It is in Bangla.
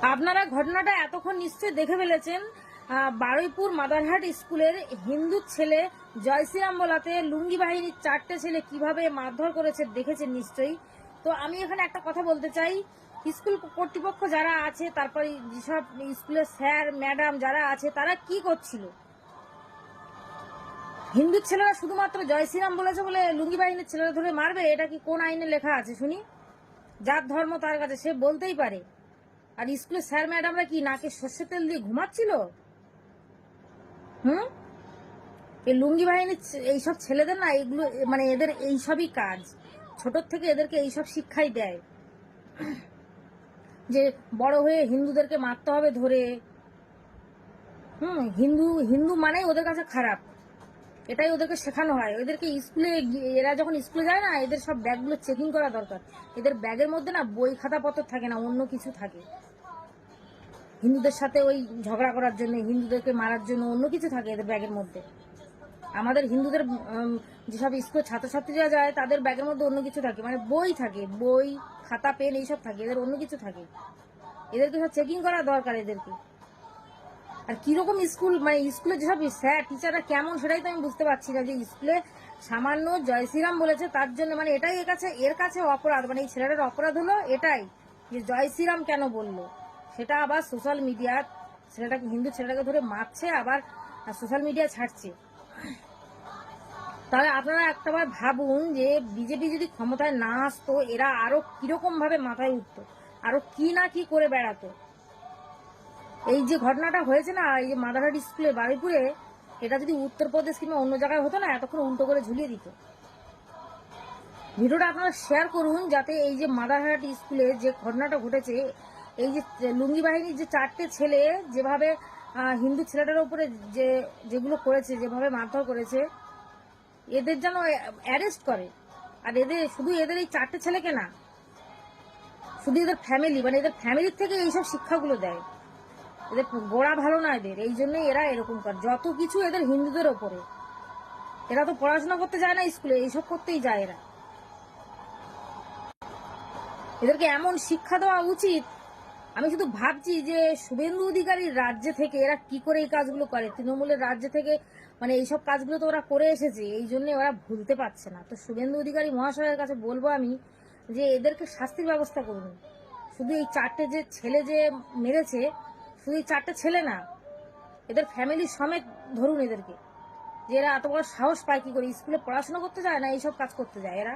আপনারা ঘটনাটা এতক্ষণ নিশ্চয়ই দেখে ফেলেছেন। বারুইপুর মাদারহাট স্কুলের হিন্দু ছেলে জয়শ্রীরাম বলাতে লুঙ্গি বাহিনীর 4টে ছেলে কিভাবে মারধর করেছে দেখেছেন নিশ্চয়ই। তো আমি এখানে একটা কথা বলতে চাই, স্কুল কর্তৃপক্ষ যারা আছে, তারপরে যেসব স্কুলের স্যার ম্যাডাম যারা আছে, তারা কি করছিল? হিন্দু ছেলেরা শুধুমাত্র জয়শ্রীরাম বলেছে বলে লুঙ্গি বাহিনীর ছেলেরা ধরে মারবে? এটা কি কোন আইনে লেখা আছে শুনি? যার ধর্ম তার কাছে, সে বলতেই পারে। আর স্কুলের স্যার ম্যাডামরা কি নাকে সর্ষের তেল দিয়ে ঘুমাচ্ছিল? এই লুঙ্গি বাহিনীর এইসব ছেলেদের না, এগুলো মানে এদের এইসবই কাজ। ছোট থেকে এদেরকে এইসব শিক্ষাই দেয় যে বড় হয়ে হিন্দুদেরকে মারতে হবে ধরে। হিন্দু হিন্দু মানেই ওদের কাছে খারাপ, এটাই ওদেরকে শেখানো হয়। ওদেরকে স্কুলে, এরা যখন স্কুলে যায় না, এদের সব ব্যাগগুলো চেকিং করা দরকার। এদের ব্যাগের মধ্যে না বই খাতাপত্র থাকে না, অন্য কিছু থাকে। হিন্দুদের সাথে ওই ঝগড়া করার জন্য, হিন্দুদেরকে মারার জন্য অন্য কিছু থাকে এদের ব্যাগের মধ্যে। আমাদের হিন্দুদের যেসব স্কুল ছাত্রছাত্রীরা যায়, তাদের ব্যাগের মধ্যে অন্য কিছু থাকে, মানে বই থাকে, বই খাতা পেন এইসব থাকে, এদের অন্য কিছু থাকে। এদেরকে সব চেকিং করা দরকার এদেরকে। আর কিরকম স্কুল, মানে স্কুলে যেসব স্যার টিচাররা কেমন, সেটাই তো আমি বুঝতে পারছি না। যে স্কুলে সামান্য জয়শ্রীরাম বলেছে তার জন্য, মানে এটাই এর কাছে অপরাধ, মানে এই ছেলেটার অপরাধ হলো এটাই যে জয়শ্রীরাম কেন বললো। সেটা আবার সোশ্যাল মিডিয়া, ছেলেটাকে, হিন্দু ছেলেটাকে ধরে মারছে, আবার সোশ্যাল মিডিয়া ছাড়ছে। তাহলে আপনারা একটাবার ভাবুন যে বিজেপি যদি ক্ষমতায় না আসতো, এরা আরো কিরকম ভাবে মাথায় উঠতো, আরো কি না কি করে বেড়াতো। এই যে ঘটনাটা হয়েছে না, এই যে মাদারহাট স্কুলে বারুইপুরে, এটা যদি উত্তরপ্রদেশ কিংবা অন্য জায়গায় হতো না, এতক্ষণ উল্টো করে ঝুলিয়ে দিত। ভিডিওটা আপনারা শেয়ার করুন, যাতে এই যে মাদারহাট স্কুলে যে ঘটনাটা ঘটেছে, এই যে লুঙ্গি বাহিনীর যে 4টে ছেলে যেভাবে হিন্দু ছেলেটার উপরে যেগুলো করেছে, যেভাবে মারধর করেছে, এদের যেন অ্যারেস্ট করে। আর শুধু এদের এই 4টে ছেলেকে না, শুধু এদের ফ্যামিলি, মানে এদের ফ্যামিলির থেকে এইসব শিক্ষাগুলো দেয়। এদের গোড়া ভালো না এদের, এই জন্যই এরা এরকম করে। যত কিছু এদের হিন্দুদের ওপরে। এরা তো পড়াশোনা করতে যায় না স্কুলে, এইসব করতেই যায় এরা। এদেরকে এমন শিক্ষা দেওয়া উচিত। আমি শুধু ভাবছি যে শুভেন্দু অধিকারীর রাজ্যে থেকে এরা কি করে এই কাজগুলো করে। তৃণমূলের রাজ্য থেকে মানে এইসব কাজগুলো তো ওরা করে এসেছে, এই জন্য ওরা ভুলতে পারছে না। তো শুভেন্দু অধিকারী মহাশয়ের কাছে বলবো আমি যে এদেরকে শাস্তির ব্যবস্থা করুন। শুধু এই 4টে যে ছেলে যে মেরেছে, শুধু এই 4টে ছেলে না, এদের ফ্যামিলি সমেত ধরুন এদেরকে, যে এরা এত বড় সাহস পায় কি করে, স্কুলে পড়াশোনা করতে যায় না, এইসব কাজ করতে যায় এরা।